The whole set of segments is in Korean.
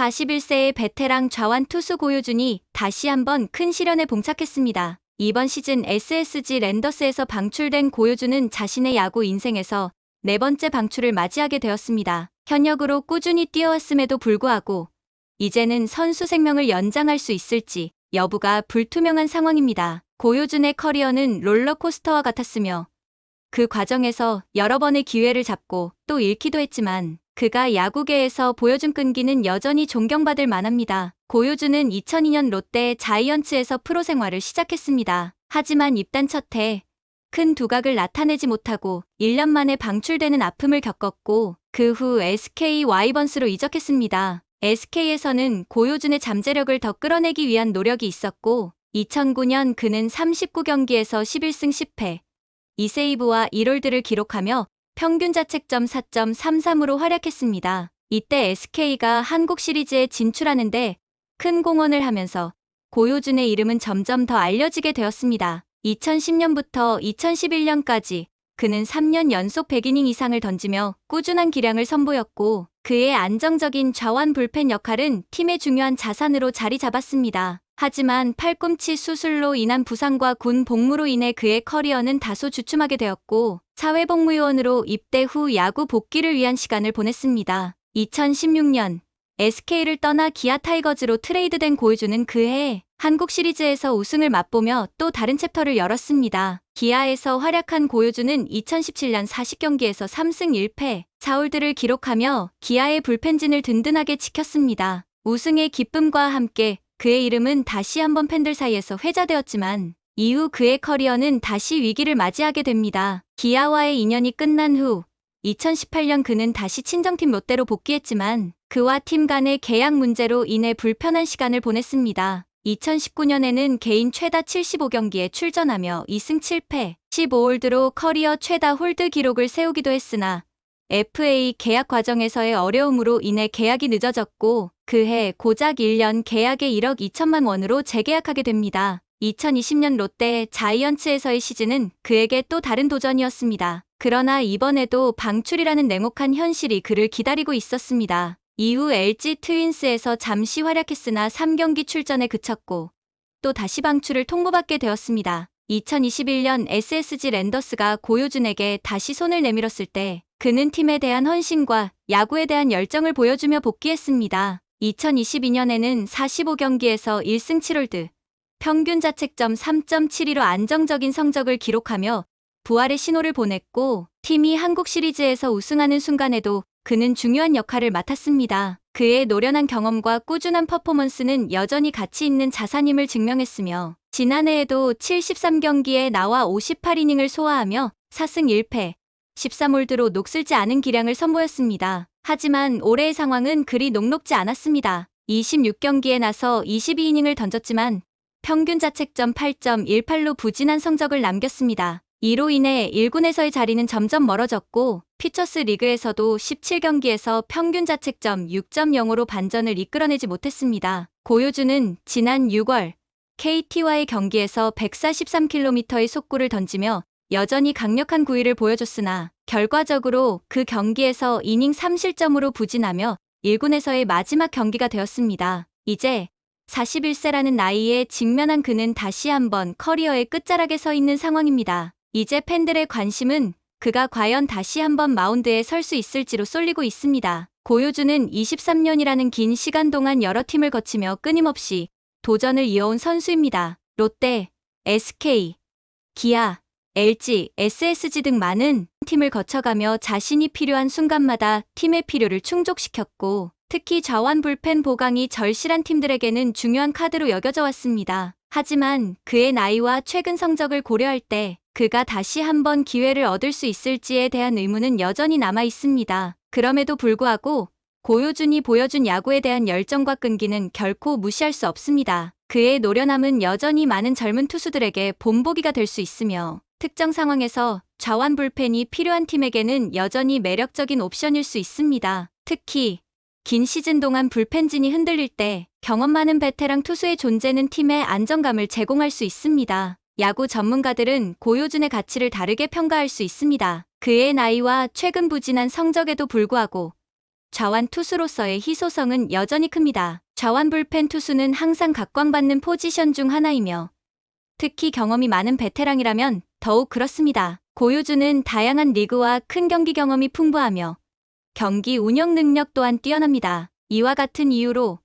41세의 베테랑 좌완 투수 고효준이 다시 한번 큰 시련에 봉착했습니다. 이번 시즌 SSG 랜더스에서 방출된 고효준은 자신의 야구 인생에서 네 번째 방출을 맞이하게 되었습니다. 현역으로 꾸준히 뛰어왔음에도 불구하고 이제는 선수 생명을 연장할 수 있을지 여부가 불투명한 상황입니다. 고효준의 커리어는 롤러코스터와 같았으며 그 과정에서 여러 번의 기회를 잡고 또 잃기도 했지만 그가 야구계에서 보여준 끈기는 여전히 존경받을 만합니다. 고효준은 2002년 롯데 자이언츠에서 프로 생활을 시작했습니다. 하지만 입단 첫 해 큰 두각을 나타내지 못하고 1년 만에 방출되는 아픔을 겪었고 그 후 SK 와이번스로 이적했습니다. SK에서는 고효준의 잠재력을 더 끌어내기 위한 노력이 있었고 2009년 그는 39경기에서 11승 10패 2세이브와 1홀드를 기록하며 평균 자책점 4.33으로 활약했습니다. 이때 SK가 한국 시리즈에 진출하는데 큰 공헌을 하면서 고효준의 이름은 점점 더 알려지게 되었습니다. 2010년부터 2011년까지 그는 3년 연속 100이닝 이상을 던지며 꾸준한 기량을 선보였고 그의 안정적인 좌완 불펜 역할은 팀의 중요한 자산으로 자리 잡았습니다. 하지만 팔꿈치 수술로 인한 부상과 군 복무로 인해 그의 커리어는 다소 주춤하게 되었고 사회복무요원으로 입대 후 야구 복귀를 위한 시간을 보냈습니다. 2016년 SK를 떠나 기아 타이거즈로 트레이드된 고효준은 그해 한국 시리즈에서 우승을 맛보며 또 다른 챕터를 열었습니다. 기아에서 활약한 고효준은 2017년 40경기에서 3승 1패 4홀드를 기록하며 기아의 불펜진을 든든하게 지켰습니다. 우승의 기쁨과 함께 그의 이름은 다시 한번 팬들 사이에서 회자되었지만 이후 그의 커리어는 다시 위기를 맞이하게 됩니다. 기아와의 인연이 끝난 후 2018년 그는 다시 친정팀 롯데로 복귀했지만 그와 팀 간의 계약 문제로 인해 불편한 시간을 보냈습니다. 2019년에는 개인 최다 75경기에 출전하며 2승 7패 15홀드로 커리어 최다 홀드 기록을 세우기도 했으나 FA 계약 과정에서의 어려움으로 인해 계약이 늦어졌고 그해 고작 1년 계약에 1억 2천만 원으로 재계약하게 됩니다. 2020년 롯데 자이언츠에서의 시즌은 그에게 또 다른 도전이었습니다. 그러나 이번에도 방출이라는 냉혹한 현실이 그를 기다리고 있었습니다. 이후 LG 트윈스에서 잠시 활약했으나 3경기 출전에 그쳤고 또 다시 방출을 통보받게 되었습니다. 2021년 SSG 랜더스가 고효준에게 다시 손을 내밀었을 때 그는 팀에 대한 헌신과 야구에 대한 열정을 보여주며 복귀했습니다. 2022년에는 45경기에서 1승 7홀드, 평균 자책점 3.72로 안정적인 성적을 기록하며 부활의 신호를 보냈고 팀이 한국 시리즈에서 우승하는 순간에도 그는 중요한 역할을 맡았습니다. 그의 노련한 경험과 꾸준한 퍼포먼스는 여전히 가치 있는 자산임을 증명했으며 지난해에도 73경기에 나와 58이닝을 소화하며 4승 1패 13홀드로 녹슬지 않은 기량을 선보였습니다. 하지만 올해의 상황은 그리 녹록지 않았습니다. 26경기에 나서 22이닝을 던졌지만 평균 자책점 8.18로 부진한 성적을 남겼습니다. 이로 인해 1군에서의 자리는 점점 멀어졌고 피처스 리그에서도 17경기에서 평균 자책점 6.05로 반전을 이끌어내지 못했습니다. 고효준은 지난 6월 KT와의 경기에서 143km의 속구를 던지며 여전히 강력한 구위를 보여줬으나 결과적으로 그 경기에서 이닝 3실점으로 부진하며 1군에서의 마지막 경기가 되었습니다. 이제 41세라는 나이에 직면한 그는 다시 한번 커리어의 끝자락에 서 있는 상황입니다. 이제 팬들의 관심은 그가 과연 다시 한번 마운드에 설 수 있을지로 쏠리고 있습니다. 고효준은 23년이라는 긴 시간 동안 여러 팀을 거치며 끊임없이 도전을 이어온 선수입니다. 롯데, SK, 기아, LG, SSG 등 많은 팀을 거쳐가며 자신이 필요한 순간마다 팀의 필요를 충족시켰고 특히 좌완 불펜 보강이 절실한 팀들에게는 중요한 카드로 여겨져 왔습니다. 하지만 그의 나이와 최근 성적을 고려할 때 그가 다시 한번 기회를 얻을 수 있을지에 대한 의문은 여전히 남아 있습니다. 그럼에도 불구하고 고효준이 보여준 야구에 대한 열정과 끈기는 결코 무시할 수 없습니다. 그의 노련함은 여전히 많은 젊은 투수들에게 본보기가 될 수 있으며 특정 상황에서 좌완 불펜이 필요한 팀에게는 여전히 매력적인 옵션일 수 있습니다. 특히 긴 시즌 동안 불펜진이 흔들릴 때 경험 많은 베테랑 투수의 존재는 팀에 안정감을 제공할 수 있습니다. 야구 전문가들은 고효준의 가치를 다르게 평가할 수 있습니다. 그의 나이와 최근 부진한 성적에도 불구하고 좌완 투수로서의 희소성은 여전히 큽니다. 좌완 불펜 투수는 항상 각광받는 포지션 중 하나이며 특히 경험이 많은 베테랑이라면 더욱 그렇습니다. 고효준은 다양한 리그와 큰 경기 경험이 풍부하며 경기 운영 능력 또한 뛰어납니다. 이와 같은 이유로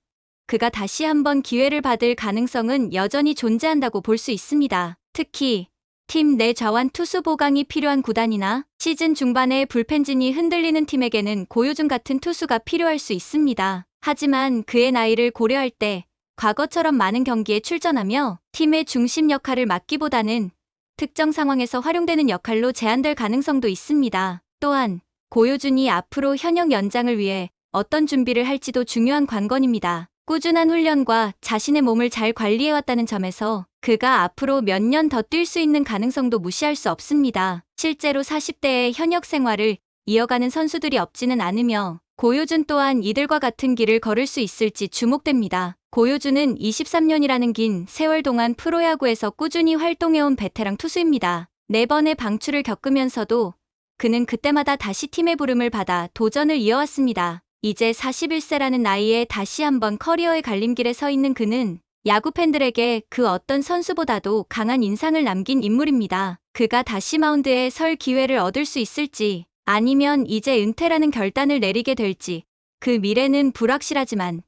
그가 다시 한번 기회를 받을 가능성은 여전히 존재한다고 볼 수 있습니다. 특히 팀 내 좌완 투수 보강이 필요한 구단이나 시즌 중반에 불펜진이 흔들리는 팀에게는 고효준 같은 투수가 필요할 수 있습니다. 하지만 그의 나이를 고려할 때 과거처럼 많은 경기에 출전하며 팀의 중심 역할을 맡기보다는 특정 상황에서 활용되는 역할로 제한될 가능성도 있습니다. 또한 고효준이 앞으로 현역 연장을 위해 어떤 준비를 할지도 중요한 관건입니다. 꾸준한 훈련과 자신의 몸을 잘 관리해왔다는 점에서 그가 앞으로 몇 년 더 뛸 수 있는 가능성도 무시할 수 없습니다. 실제로 40대의 현역 생활을 이어가는 선수들이 없지는 않으며 고효준 또한 이들과 같은 길을 걸을 수 있을지 주목됩니다. 고효준은 23년이라는 긴 세월 동안 프로야구에서 꾸준히 활동해온 베테랑 투수입니다. 4번의 방출을 겪으면서도 그는 그때마다 다시 팀의 부름을 받아 도전을 이어왔습니다. 이제 41세라는 나이에 다시 한번 커리어의 갈림길에 서 있는 그는 야구 팬들에게 그 어떤 선수보다도 강한 인상을 남긴 인물입니다. 그가 다시 마운드에 설 기회를 얻을 수 있을지 아니면 이제 은퇴라는 결단을 내리게 될지 그 미래는 불확실하지만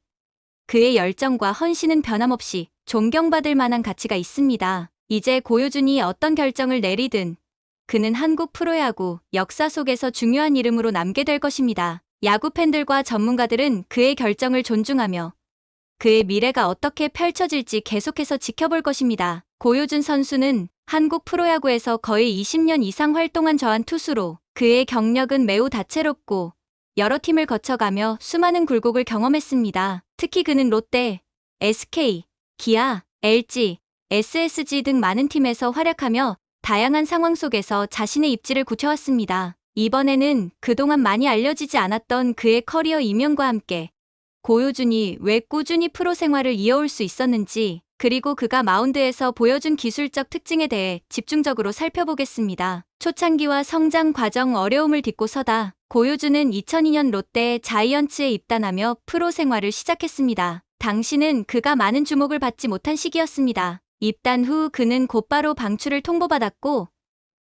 그의 열정과 헌신은 변함없이 존경받을 만한 가치가 있습니다. 이제 고효준이 어떤 결정을 내리든 그는 한국 프로야구 역사 속에서 중요한 이름으로 남게 될 것입니다. 야구 팬들과 전문가들은 그의 결정을 존중하며 그의 미래가 어떻게 펼쳐질지 계속해서 지켜볼 것입니다. 고효준 선수는 한국 프로야구에서 거의 20년 이상 활동한 좌완 투수로 그의 경력은 매우 다채롭고 여러 팀을 거쳐가며 수많은 굴곡을 경험했습니다. 특히 그는 롯데, SK, 기아, LG, SSG 등 많은 팀에서 활약하며 다양한 상황 속에서 자신의 입지를 굳혀왔습니다. 이번에는 그동안 많이 알려지지 않았던 그의 커리어 이면과 함께 고효준이 왜 꾸준히 프로 생활을 이어올 수 있었는지 그리고 그가 마운드에서 보여준 기술적 특징에 대해 집중적으로 살펴보겠습니다. 초창기와 성장 과정 어려움을 딛고 서다 고효준은 2002년 롯데 자이언츠에 입단하며 프로 생활을 시작했습니다. 당시는 그가 많은 주목을 받지 못한 시기였습니다. 입단 후 그는 곧바로 방출을 통보받았고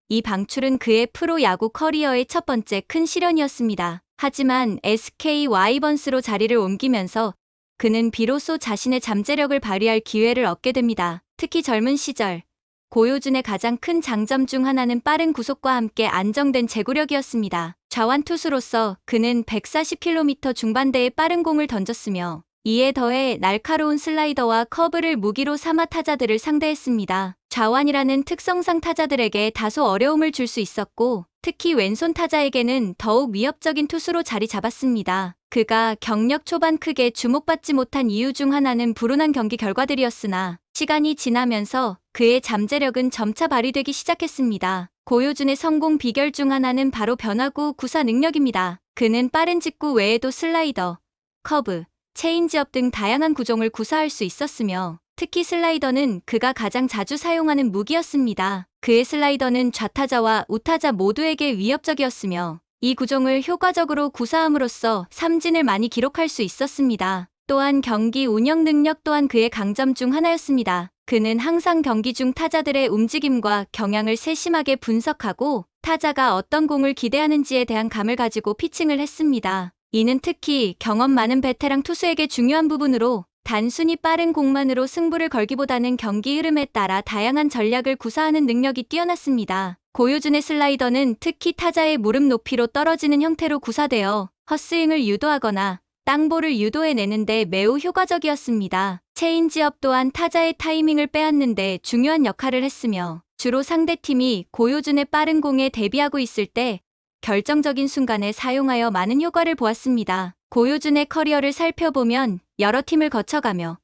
이 방출은 그의 프로 야구 커리어의 첫 번째 큰 시련이었습니다. 하지만 SK 와이번스로 자리를 옮기면서 그는 비로소 자신의 잠재력을 발휘할 기회를 얻게 됩니다. 특히 젊은 시절 고효준의 가장 큰 장점 중 하나는 빠른 구속과 함께 안정된 제구력이었습니다. 좌완 투수로서 그는 140km 중반대의 빠른 공을 던졌으며 이에 더해 날카로운 슬라이더와 커브를 무기로 삼아 타자들을 상대했습니다. 좌완이라는 특성상 타자들에게 다소 어려움을 줄 수 있었고 특히 왼손 타자에게는 더욱 위협적인 투수로 자리 잡았습니다. 그가 경력 초반 크게 주목받지 못한 이유 중 하나는 불운한 경기 결과들이었으나 시간이 지나면서 그의 잠재력은 점차 발휘되기 시작했습니다. 고효준의 성공 비결 중 하나는 바로 변화구 구사 능력입니다. 그는 빠른 직구 외에도 슬라이더, 커브, 체인지업 등 다양한 구종을 구사할 수 있었으며 특히 슬라이더는 그가 가장 자주 사용하는 무기였습니다. 그의 슬라이더는 좌타자와 우타자 모두에게 위협적이었으며 이 구종을 효과적으로 구사함으로써 삼진을 많이 기록할 수 있었습니다. 또한 경기 운영 능력 또한 그의 강점 중 하나였습니다. 그는 항상 경기 중 타자들의 움직임과 경향을 세심하게 분석하고 타자가 어떤 공을 기대하는지에 대한 감을 가지고 피칭을 했습니다. 이는 특히 경험 많은 베테랑 투수에게 중요한 부분으로 단순히 빠른 공만으로 승부를 걸기보다는 경기 흐름에 따라 다양한 전략을 구사하는 능력이 뛰어났습니다. 고효준의 슬라이더는 특히 타자의 무릎 높이로 떨어지는 형태로 구사되어 헛스윙을 유도하거나 땅볼을 유도해내는 데 매우 효과적이었습니다. 체인지업 또한 타자의 타이밍을 빼앗는 데 중요한 역할을 했으며 주로 상대팀이 고효준의 빠른 공에 대비하고 있을 때 결정적인 순간에 사용하여 많은 효과를 보았습니다. 고효준의 커리어를 살펴보면 여러 팀을 거쳐가며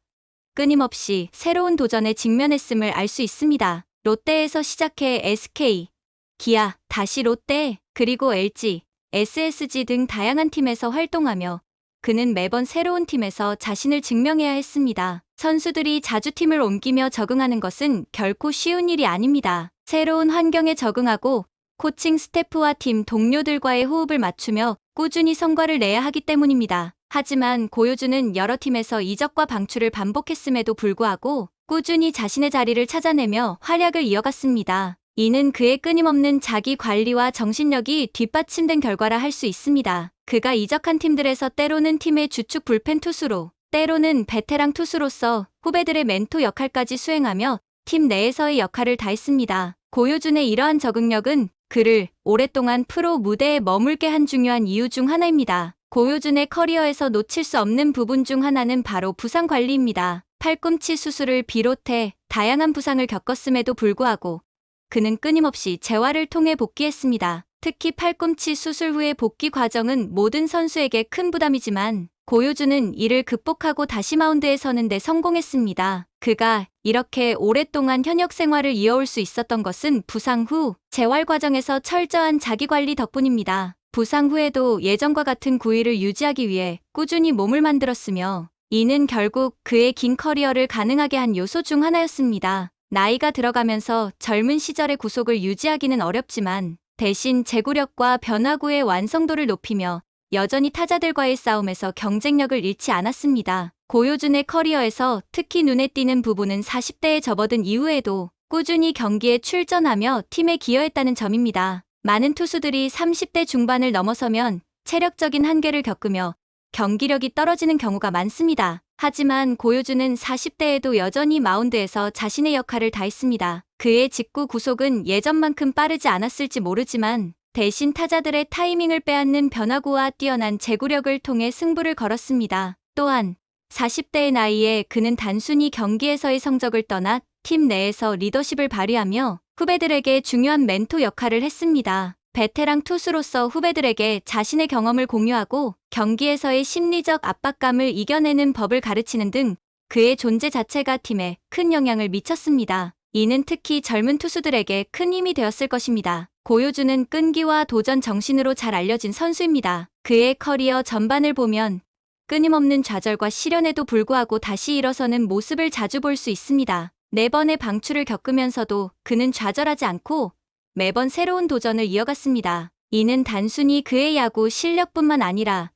끊임없이 새로운 도전에 직면했음을 알 수 있습니다. 롯데에서 시작해 SK, 기아, 다시 롯데, 그리고 LG, SSG 등 다양한 팀에서 활동하며 그는 매번 새로운 팀에서 자신을 증명해야 했습니다. 선수들이 자주 팀을 옮기며 적응하는 것은 결코 쉬운 일이 아닙니다. 새로운 환경에 적응하고 코칭 스태프와 팀 동료들과의 호흡을 맞추며 꾸준히 성과를 내야 하기 때문입니다. 하지만 고효준은 여러 팀에서 이적과 방출을 반복했음에도 불구하고 꾸준히 자신의 자리를 찾아내며 활약을 이어갔습니다. 이는 그의 끊임없는 자기 관리와 정신력이 뒷받침된 결과라 할 수 있습니다. 그가 이적한 팀들에서 때로는 팀의 주축 불펜 투수로, 때로는 베테랑 투수로서 후배들의 멘토 역할까지 수행하며 팀 내에서의 역할을 다했습니다. 고효준의 이러한 적응력은 그를 오랫동안 프로 무대에 머물게 한 중요한 이유 중 하나입니다. 고효준의 커리어에서 놓칠 수 없는 부분 중 하나는 바로 부상 관리입니다. 팔꿈치 수술을 비롯해 다양한 부상을 겪었음에도 불구하고 그는 끊임없이 재활을 통해 복귀했습니다. 특히 팔꿈치 수술 후의 복귀 과정은 모든 선수에게 큰 부담이지만 고효준은 이를 극복하고 다시 마운드에 서는 데 성공했습니다. 그가 이렇게 오랫동안 현역 생활을 이어올 수 있었던 것은 부상 후 재활 과정에서 철저한 자기관리 덕분입니다. 부상 후에도 예전과 같은 구위를 유지하기 위해 꾸준히 몸을 만들었으며 이는 결국 그의 긴 커리어를 가능하게 한 요소 중 하나였습니다. 나이가 들어가면서 젊은 시절의 구속을 유지하기는 어렵지만 대신 제구력과 변화구의 완성도를 높이며 여전히 타자들과의 싸움에서 경쟁력을 잃지 않았습니다. 고효준의 커리어에서 특히 눈에 띄는 부분은 40대에 접어든 이후에도 꾸준히 경기에 출전하며 팀에 기여했다는 점입니다. 많은 투수들이 30대 중반을 넘어서면 체력적인 한계를 겪으며 경기력이 떨어지는 경우가 많습니다. 하지만 고효준은 40대에도 여전히 마운드에서 자신의 역할을 다했습니다. 그의 직구 구속은 예전만큼 빠르지 않았을지 모르지만 대신 타자들의 타이밍을 빼앗는 변화구와 뛰어난 제구력을 통해 승부를 걸었습니다. 또한 40대의 나이에 그는 단순히 경기에서의 성적을 떠나 팀 내에서 리더십을 발휘하며 후배들에게 중요한 멘토 역할을 했습니다. 베테랑 투수로서 후배들에게 자신의 경험을 공유하고 경기에서의 심리적 압박감을 이겨내는 법을 가르치는 등 그의 존재 자체가 팀에 큰 영향을 미쳤습니다. 이는 특히 젊은 투수들에게 큰 힘이 되었을 것입니다. 고효준은 끈기와 도전 정신으로 잘 알려진 선수입니다. 그의 커리어 전반을 보면 끊임없는 좌절과 시련에도 불구하고 다시 일어서는 모습을 자주 볼 수 있습니다. 4번의 방출을 겪으면서도 그는 좌절하지 않고 매번 새로운 도전을 이어갔습니다. 이는 단순히 그의 야구 실력뿐만 아니라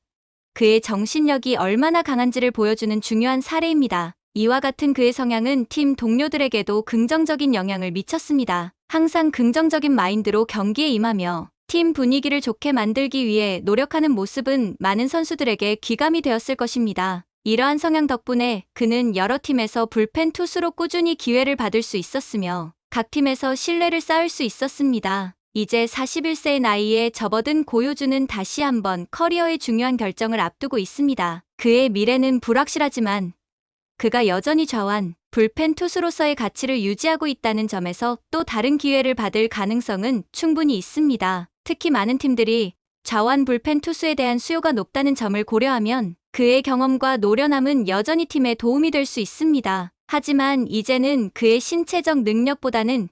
그의 정신력이 얼마나 강한지를 보여주는 중요한 사례입니다. 이와 같은 그의 성향은 팀 동료들에게도 긍정적인 영향을 미쳤습니다. 항상 긍정적인 마인드로 경기에 임하며 팀 분위기를 좋게 만들기 위해 노력하는 모습은 많은 선수들에게 귀감이 되었을 것입니다. 이러한 성향 덕분에 그는 여러 팀에서 불펜 투수로 꾸준히 기회를 받을 수 있었으며 각 팀에서 신뢰를 쌓을 수 있었습니다. 이제 41세의 나이에 접어든 고효준은 다시 한번 커리어의 중요한 결정을 앞두고 있습니다. 그의 미래는 불확실하지만 그가 여전히 좌완, 불펜 투수로서의 가치를 유지하고 있다는 점에서 또 다른 기회를 받을 가능성은 충분히 있습니다. 특히 많은 팀들이 좌완 불펜 투수에 대한 수요가 높다는 점을 고려하면 그의 경험과 노련함은 여전히 팀에 도움이 될 수 있습니다. 하지만 이제는 그의 신체적 능력보다는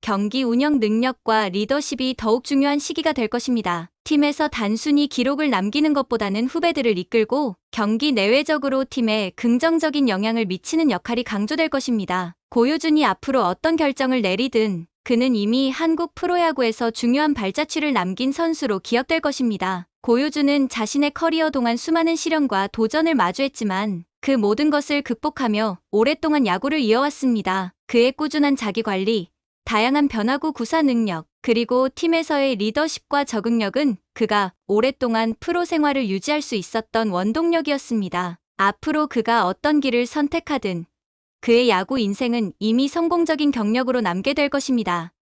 경기 운영 능력과 리더십이 더욱 중요한 시기가 될 것입니다. 팀에서 단순히 기록을 남기는 것보다는 후배들을 이끌고 경기 내외적으로 팀에 긍정적인 영향을 미치는 역할이 강조될 것입니다. 고효준이 앞으로 어떤 결정을 내리든 그는 이미 한국 프로야구에서 중요한 발자취를 남긴 선수로 기억될 것입니다. 고효준은 자신의 커리어 동안 수많은 시련과 도전을 마주했지만 그 모든 것을 극복하며 오랫동안 야구를 이어왔습니다. 그의 꾸준한 자기관리, 다양한 변화구 구사 능력, 그리고 팀에서의 리더십과 적응력은 그가 오랫동안 프로 생활을 유지할 수 있었던 원동력이었습니다. 앞으로 그가 어떤 길을 선택하든 그의 야구 인생은 이미 성공적인 경력으로 남게 될 것입니다.